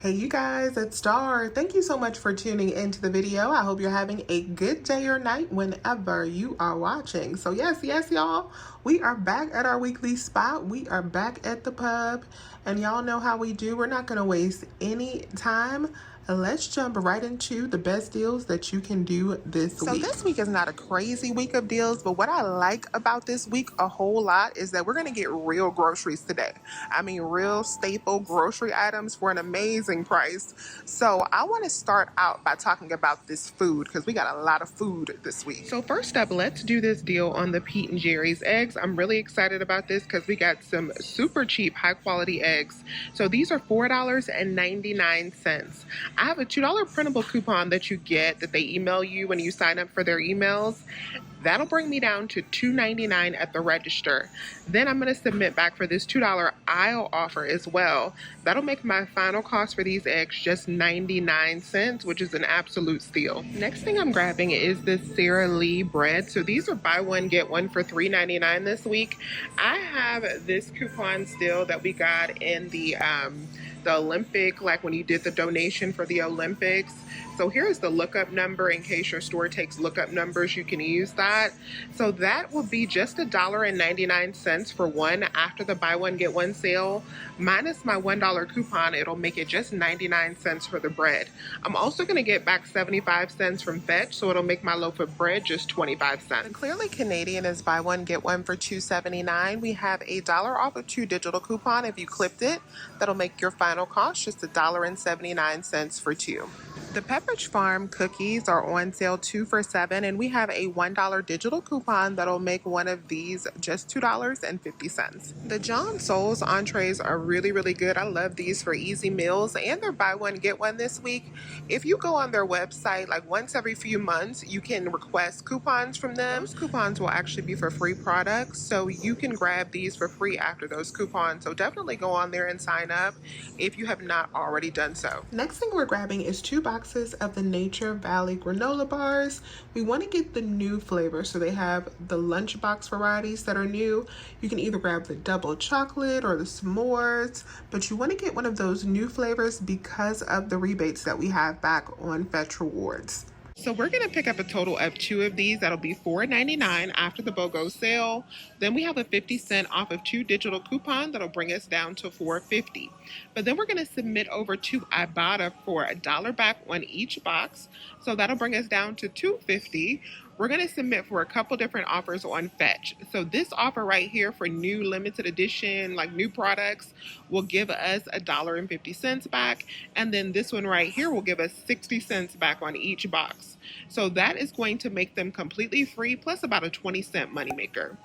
Hey you guys, it's Star. Thank you so much for tuning into the video. I hope you're having a good day or night whenever you are watching. So yes, y'all, we are back at our weekly spot. We are back at the pub, and y'all know how we do. We're not going to waste any time. Let's jump right into the best deals that you can do this week. So this week is not a crazy week of deals, but what I like about this week a whole lot is that we're going to get real groceries today. I mean, real staple grocery items for an amazing price. So I want to start out by talking about this food because we got a lot of food this week. So first up, let's do this deal on the Pete and Jerry's eggs. I'm really excited about this because we got some super cheap, high quality eggs. So these are $4.99. I have a $2 printable coupon that you get that they email you when you sign up for their emails. That'll bring me down to $2.99 at the register. Then I'm going to submit back for this $2 aisle offer as well. That'll make my final cost for these eggs just 99 cents, which is an absolute steal. Next thing I'm grabbing is this Sara Lee bread. So these are buy one, get one for $3.99 this week. I have this coupon still that we got in the Olympic, like when you did the donation for the Olympics. So here's the lookup number in case your store takes lookup numbers, you can use that. So that will be just $1.99 for one after the buy one get one sale. Minus my $1 coupon, it'll make it just 99 cents for the bread. I'm also going to get back 75 cents from Fetch, so it'll make my loaf of bread just 25 cents. And Clearly Canadian is buy one get one for $2.79. We have a $1 off of 2 digital coupon. If you clipped it, that'll make your final cost just $1.79 for 2. The Pepperidge Farm cookies are on sale 2 for $7, and we have a $1 digital coupon that'll make one of these just $2.50. The John Souls entrees are really good. I love these for easy meals, and they're buy one get one this week. If you go on their website like once every few months, you can request coupons from them. Those coupons will actually be for free products, so you can grab these for free after those coupons. So definitely go on there and sign up if you have not already done so. Next thing we're grabbing is 2 boxes of the Nature Valley granola bars. We want to get the new flavor, so they have the lunchbox varieties that are new. You can either grab the double chocolate or the s'mores, but you want to get one of those new flavors because of the rebates that we have back on Fetch Rewards. So we're going to pick up a total of 2 of these. That'll be $4.99 after the BOGO sale. Then we have a 50-cent off of 2 digital coupon that'll bring us down to $4.50. But then we're going to submit over to Ibotta for $1 back on each box. So that'll bring us down to $2.50. We're going to submit for a couple different offers on Fetch. So this offer right here for new limited edition, like new products, will give us $1.50 back. And then this one right here will give us 60 cents back on each box. So that is going to make them completely free, plus about a 20-cent moneymaker.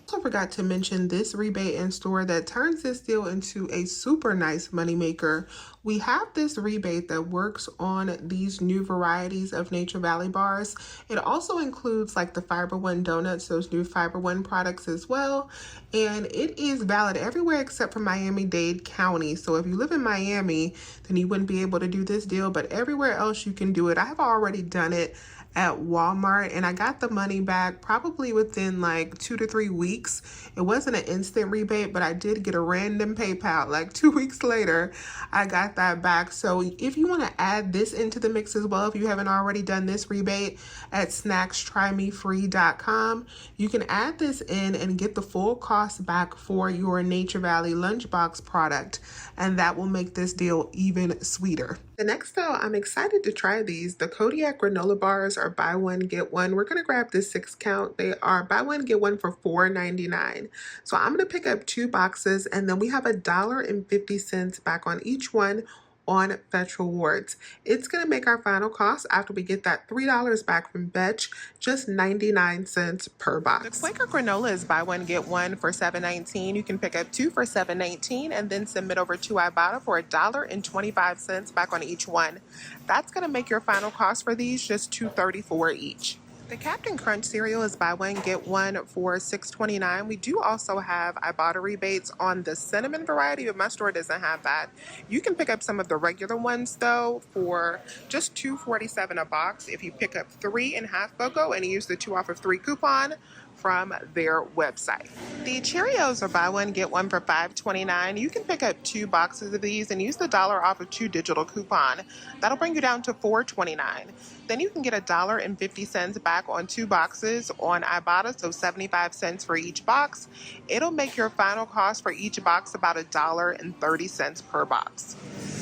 Also forgot to mention this rebate in store that turns this deal into a super nice moneymaker. We have this rebate that works on these new varieties of Nature Valley bars. It also includes like the Fiber One donuts, those new Fiber One products as well. And it is valid everywhere except for Miami-Dade County. So if you live in Miami, then you wouldn't be able to do this deal, but everywhere else you can do it. I have already done it at Walmart, and I got the money back probably within like 2 to 3 weeks. It wasn't an instant rebate, but I did get a random PayPal like 2 weeks later. I got that back. So if you want to add this into the mix as well, if you haven't already done this rebate at snackstrymefree.com, you can add this in and get the full cost back for your Nature Valley lunchbox product, and that will make this deal even sweeter. The next though, I'm excited to try these. The Kodiak granola bars are buy one get one. We're gonna grab this 6 count. They are buy one get one for $4.99. So I'm gonna pick up 2 boxes, and then we have $1.50 back on each one on Fetch Rewards. It's going to make our final cost after we get that $3 back from Fetch just 99 cents per box. The Quaker granola is buy one get one for $7.19. You can pick up 2 for $7.19 and then submit over to Ibotta for $1.25 back on each one. That's going to make your final cost for these just $2.34 each. The Captain Crunch cereal is buy one get one for $6.29. We do also have Ibotta rebates on the cinnamon variety, but my store doesn't have that. You can pick up some of the regular ones though for just $2.47 a box if you pick up 3 in half BOGO and use the 2 off of 3 coupon from their website. The Cheerios are buy one, get one for $5.29. You can pick up 2 boxes of these and use the dollar off of 2 digital coupon. That'll bring you down to $4.29. Then you can get $1.50 back on 2 boxes on Ibotta, so 75 cents for each box. It'll make your final cost for each box about $1.30 per box.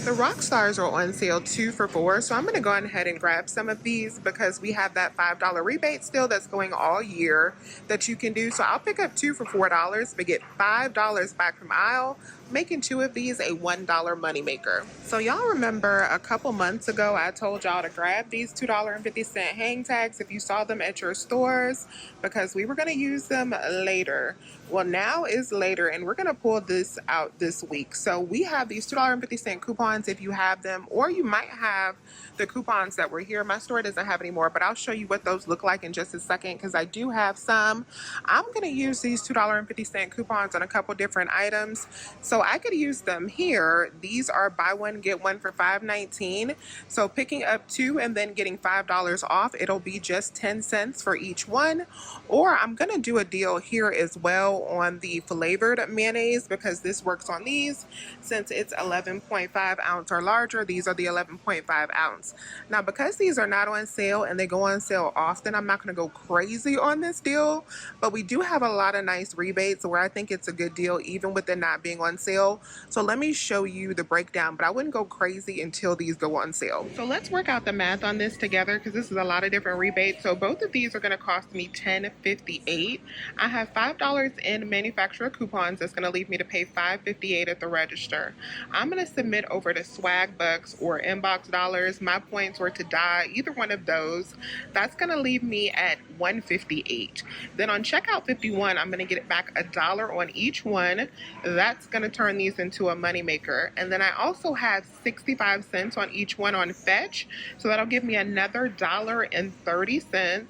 The rock stars are on sale 2 for $4, so I'm going to go ahead and grab some of these because we have that $5 rebate still that's going all year that you can do. So I'll pick up 2 for $4 but get $5 back from aisle, making 2 of these a $1 moneymaker. So y'all remember a couple months ago I told y'all to grab these $2.50 hang tags if you saw them at your stores because we were going to use them later. Well, now is later and we're going to pull this out this week. So we have these $2.50 coupons if you have them, or you might have the coupons that were here. My store doesn't have any more, but I'll show you what those look like in just a second because I do have some. I'm going to use these $2.50 coupons on a couple different items. So I could use them here. These are buy one, get one for $5.19. So picking up 2 and then getting $5 off, it'll be just 10 cents for each one. Or I'm going to do a deal here as well on the flavored mayonnaise because this works on these. Since it's 11.5 ounce or larger, these are the 11.5 ounce. Now, because these are not on sale and they go on sale often, I'm not going to go crazy on this deal, but we do have a lot of nice rebates where I think it's a good deal even with it not being on sale. So let me show you the breakdown, but I wouldn't go crazy until these go on sale. So let's work out the math on this together because this is a lot of different rebates. So both of these are going to cost me $10.58. I have $5 in manufacturer coupons. That's going to leave me to pay $5.58 at the register. I'm going to submit over to Swag Bucks or Inbox Dollars. My points were to die, either one of those. That's going to leave me at $1.58. Then on checkout 51, I'm going to get it back $1 on each one. That's going to turn these into a moneymaker. And then I also have 65 cents on each one on Fetch. So that'll give me another $1.30.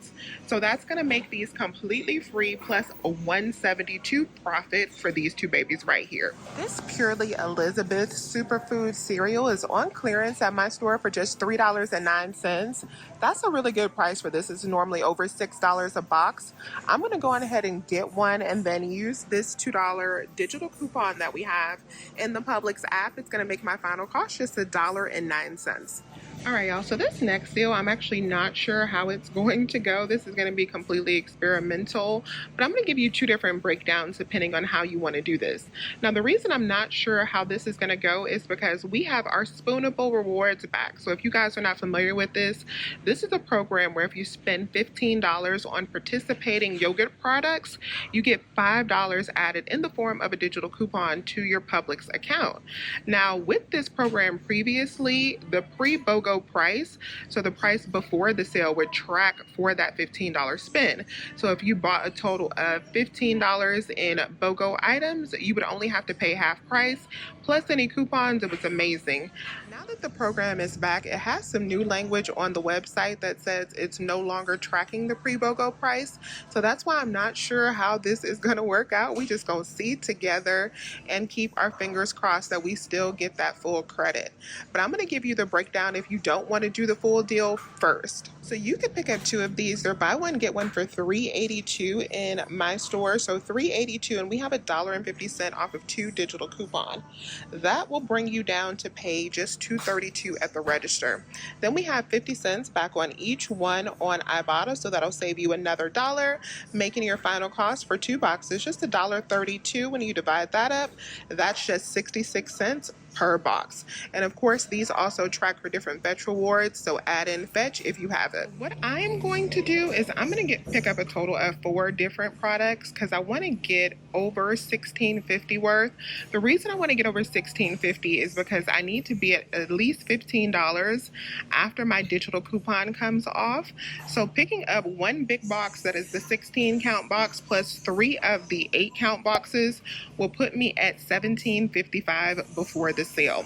So that's going to make these completely free plus a $1.72 profit for these 2 babies right here. This Purely Elizabeth superfood cereal is on clearance at my store for just $3.09. That's a really good price for this. It's normally over $6 a box. I'm going to go on ahead and get one and then use this $2 digital coupon that we have in the Publix app. It's going to make my final cost just $1.09. All right, y'all, so this next deal, I'm actually not sure how it's going to go. This is going to be completely experimental, but I'm going to give you 2 different breakdowns depending on how you want to do this. Now, the reason I'm not sure how this is going to go is because we have our Spoonable Rewards back. So if you guys are not familiar with this, this is a program where if you spend $15 on participating yogurt products, you get $5 added in the form of a digital coupon to your Publix account. Now, with this program previously, the pre-BOGO price, so the price before the sale would track for that $15 spend. So if you bought a total of $15 in BOGO items, you would only have to pay half price plus any coupons. It was amazing. Now that the program is back, it has some new language on the website that says it's no longer tracking the pre-BOGO price. So that's why I'm not sure how this is going to work out. We just gonna see together and keep our fingers crossed that we still get that full credit. But I'm going to give you the breakdown if you don't want to do the full deal first. So you can pick up 2 of these. They're buy one, get one for $3.82 in my store. So $3.82, and we have $1.50 off of 2 digital coupon. That will bring you down to pay just $2.32 at the register. Then we have 50 cents back on each one on Ibotta, so that'll save you another $1, making your final cost for 2 boxes just $1.32. When you divide that up, that's just 66 cents per box. And of course, these also track for different Fetch rewards, so add in Fetch if you have it. What I am going to do is I'm going to pick up a total of 4 different products because I want to get over $16.50 worth. The reason I want to get over $16.50 is because I need to be at least $15 after my digital coupon comes off. So picking up 1 big box that is the 16 count box plus 3 of the 8 count boxes will put me at $17.55 before the sale.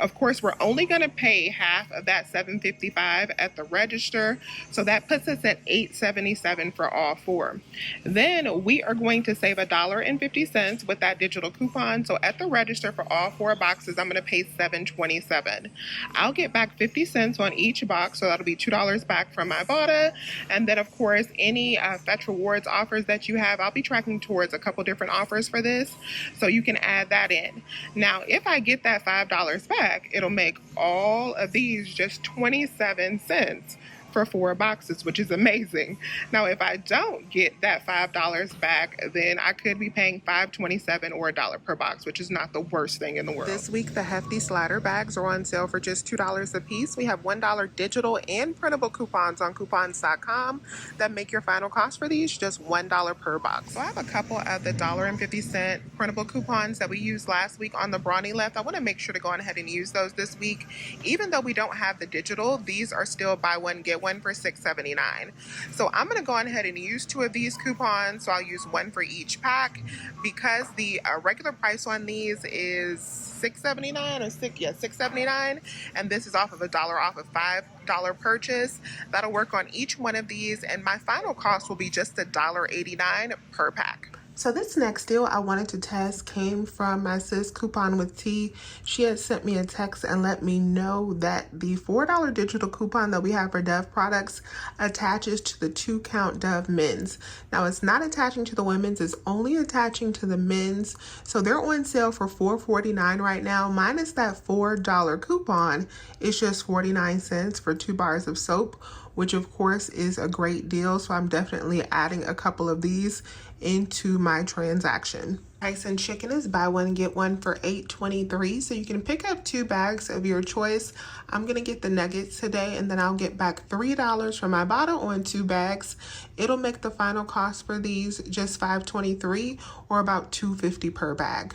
Of course, we're only going to pay half of that $7.55 at the register, so that puts us at $8.77 for all four. Then we are going to save $1.50 with that digital coupon. So at the register for all four boxes, I'm going to pay $7.27. I'll get back 50 cents on each box, so that'll be $2 back from my Ibotta. And then, of course, any Fetch Rewards offers that you have, I'll be tracking towards a couple different offers for this, so you can add that in. Now, if I get that $5 back, it'll make all of these just 27 cents for four boxes, which is amazing. Now, if I don't get that $5 back, then I could be paying $5.27 or $1 per box, which is not the worst thing in the world. This week, the hefty slider bags are on sale for just $2 a piece. We have $1 digital and printable coupons on coupons.com that make your final cost for these just $1 per box. So I have a couple of the $1.50 printable coupons that we used last week on the Brawny left. I want to make sure to go on ahead and use those this week. Even though we don't have the digital, these are still buy one, get one for $6.79. So I'm going to go on ahead and use two of these coupons. So I'll use one for each pack because the regular price on these is $6.79 or $6.79, and this is off of $1 off of $5 purchase. That'll work on each one of these, and my final cost will be just $1.89 per pack. So this next deal I wanted to test came from my sis Coupon with T. She had sent me a text and let me know that the $4 digital coupon that we have for Dove products attaches to the 2-count Dove men's. Now it's not attaching to the women's, it's only attaching to the men's. So they're on sale for $4.49 right now. Minus that $4 coupon, it's just 49 cents for 2 bars of soap, which of course is a great deal. So I'm definitely adding a couple of these into my transaction. Tyson chicken is buy one get one for $8.23, so you can pick up 2 bags of your choice. I'm gonna get the nuggets today, and then I'll get back $3 from my Ibotta on 2 bags. It'll make the final cost for these just $5.23 or about $2.50 per bag.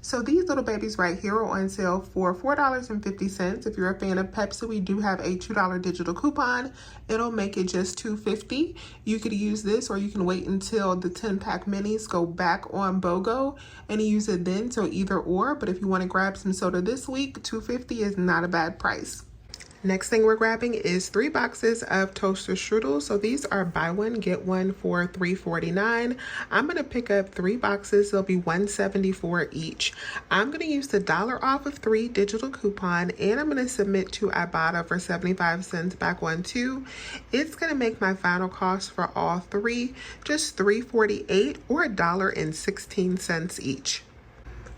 So these little babies right here are on sale for $4.50. If you're a fan of Pepsi, we do have a $2 digital coupon. It'll make it just $2.50. You could use this, or you can wait until the 10-pack minis go back on BOGO and use it then, so either or. But if you want to grab some soda this week, $2.50 is not a bad price. Next thing we're grabbing is 3 boxes of toaster strudels. So these are buy one, get one for $3.49. I'm going to pick up 3 boxes. They'll be $1.74 each. I'm going to use the $1 off of 3 digital coupon, and I'm going to submit to Ibotta for 75 cents back on 2. It's going to make my final cost for all 3 just $3.48 or $1.16 each.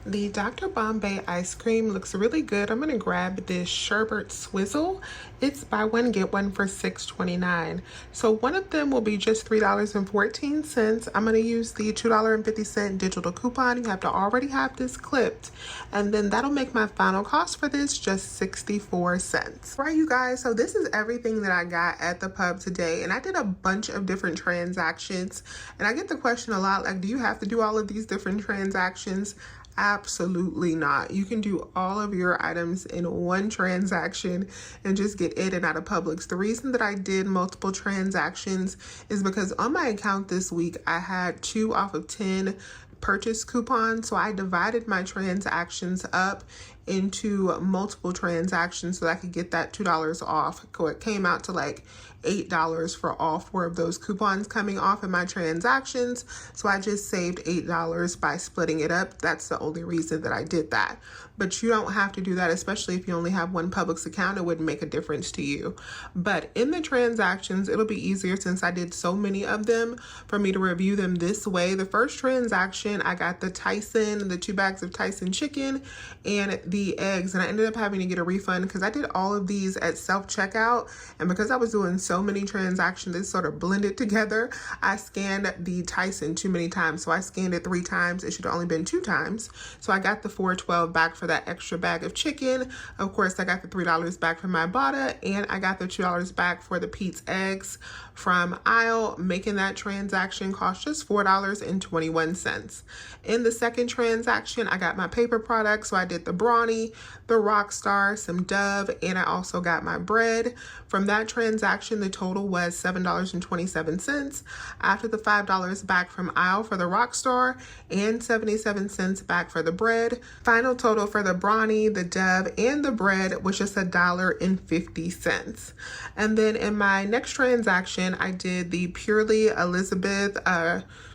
The Dr. Bombay ice cream looks really good. I'm going to grab this sherbet swizzle. It's buy one, get one for $6.29. So one of them will be just $3.14. I'm going to use the $2.50 digital coupon. You have to already have this clipped. And then that'll make my final cost for this just 64 cents. Right, you guys, so this is everything that I got at the pub today. And I did a bunch of different transactions. And I get the question a lot, like, do you have to do all of these different transactions? Absolutely not. You can do all of your items in one transaction and just get in and out of Publix. The reason that I did multiple transactions is because on my account this week, I had 2 off of 10 purchase coupons. So I divided my transactions up into multiple transactions so that I could get that $2 off. So it came out to like $8 for all 4 of those coupons coming off in my transactions. So I just saved $8 by splitting it up. That's the only reason that I did that. But you don't have to do that, especially if you only have one Publix account. It wouldn't make a difference to you. But in the transactions, it'll be easier since I did so many of them for me to review them this way. The first transaction, I got the 2 bags of Tyson chicken and the eggs, and I ended up having to get a refund because I did all of these at self-checkout, and because I was doing so many transactions, it sort of blended together. I scanned the Tyson too many times, so I scanned it 3 times. It should have only been 2 times. So I got the $4.12 back for that extra bag of chicken. Of course, I got the $3 back from my Ibotta, and I got the $2 back for the Pete's eggs from Aisle, making that transaction cost just $4.21. In the second transaction, I got my paper products, so I did the Braun Brawny, the Rockstar, some Dove, and I also got my bread. From that transaction, the total was $7.27. After the $5 back from aisle for the Rockstar and 77 cents back for the bread, final total for the Brawny, the Dove, and the bread was just $1.50. And then in my next transaction, I did the Purely Elizabeth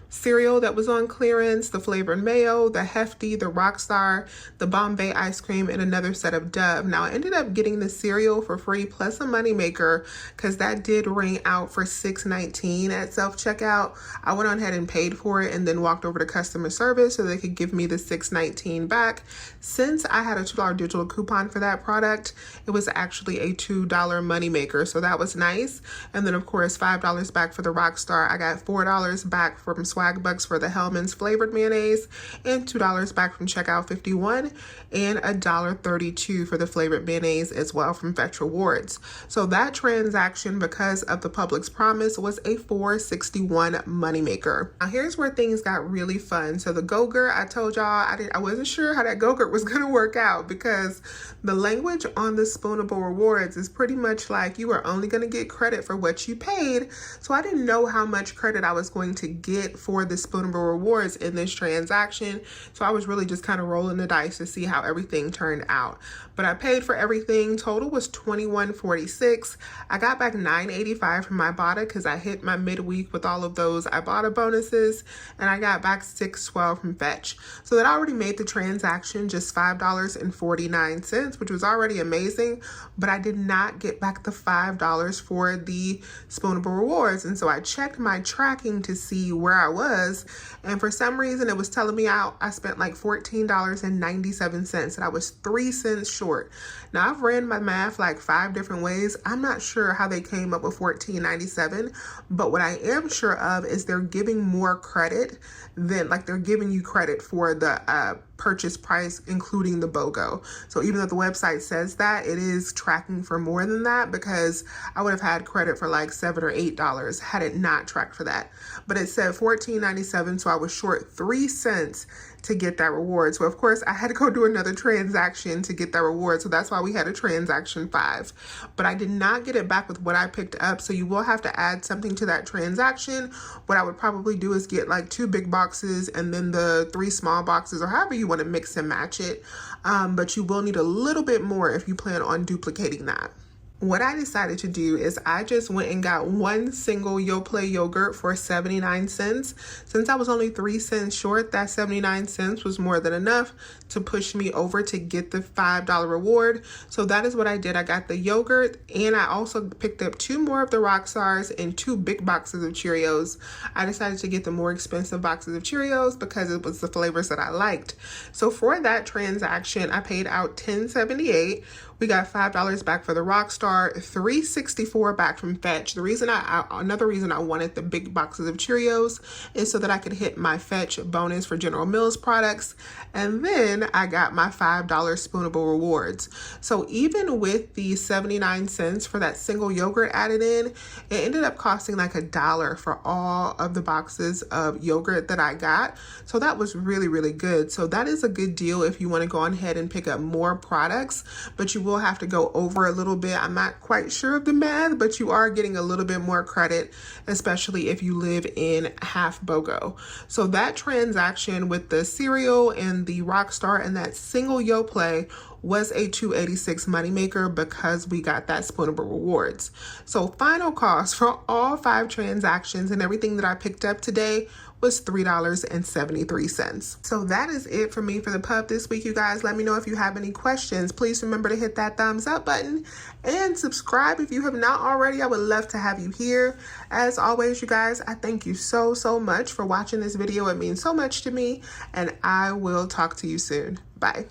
cereal that was on clearance, the flavored mayo, the Hefty, the Rockstar, the Bombay ice cream, and another set of Dove. Now I ended up getting the cereal for free plus a moneymaker because that did ring out for $6.19 at self-checkout. I went on ahead and paid for it and then walked over to customer service so they could give me the $6.19 back. Since I had a $2 digital coupon for that product, it was actually a $2 moneymaker, so that was nice. And then of course $5 back for the Rockstar. I got $4 back from Swag Bucks for the Hellmann's flavored mayonnaise, and $2 back from Checkout 51, and $1.32 for the flavored mayonnaise as well from Fetch Rewards. So that transaction, because of the Publix promise, was a $4.61 moneymaker. Now here's where things got really fun. So the Go-Gurt, I told y'all I wasn't sure how that Go-Gurt was gonna work out because the language on the Spoonable Rewards is pretty much like you are only gonna get credit for what you paid. So I didn't know how much credit I was going to get for the Spoonable Rewards in this transaction. So I was really just kind of rolling the dice to see how everything turned out. But I paid for everything. Total was $21.46. I got back $9.85 from Ibotta because I hit my midweek with all of those Ibotta bonuses, and I got back $6.12 from Fetch. So that already made the transaction just $5.49, which was already amazing, but I did not get back the $5 for the Spoonable Rewards. And so I checked my tracking to see where I was, and for some reason it was telling me I spent like $14.97, and I was 3 cents short. Now I've ran my math like 5 different ways. I'm not sure how they came up with $14.97, but what I am sure of is they're giving more credit than, like, they're giving you credit for the purchase price, including the BOGO. So even though the website says that, it is tracking for more than that, because I would have had credit for like $7 or $8 had it not tracked for that. But it said $14.97, so I was short 3 cents to get that reward. So of course I had to go do another transaction to get that reward. So that's why we had a transaction 5. But I did not get it back with what I picked up. So you will have to add something to that transaction. What I would probably do is get like 2 big boxes and then the 3 small boxes, or however you want to mix and match it. But you will need a little bit more if you plan on duplicating that. What I decided to do is I just went and got one single Yoplait yogurt for 79 cents. Since I was only 3 cents short, that 79 cents was more than enough to push me over to get the $5 reward. So that is what I did. I got the yogurt, and I also picked up 2 more of the Rockstars and 2 big boxes of Cheerios. I decided to get the more expensive boxes of Cheerios because it was the flavors that I liked. So for that transaction, I paid out $10.78. We got $5 back for the Rockstar, $3.64 back from Fetch. Another reason I wanted the big boxes of Cheerios is so that I could hit my Fetch bonus for General Mills products. And then I got my $5 Spoonable Rewards. So even with the 79 cents for that single yogurt added in, it ended up costing like $1 for all of the boxes of yogurt that I got. So that was really, really good. So that is a good deal if you want to go on ahead and pick up more products, but you will have to go over a little bit. I'm not quite sure of the math, but you are getting a little bit more credit, especially if you live in half BOGO. So that transaction with the cereal and the Rockstar and that single Yoplait was a $2.86 moneymaker because we got that Spoonable Rewards. So final cost for all 5 transactions and everything that I picked up today was $3.73. So that is it for me for the pub this week, you guys. Let me know if you have any questions. Please remember to hit that thumbs up button and subscribe if you have not already. I would love to have you here. As always, you guys, I thank you so much for watching this video. It means so much to me, and I will talk to you soon. Bye.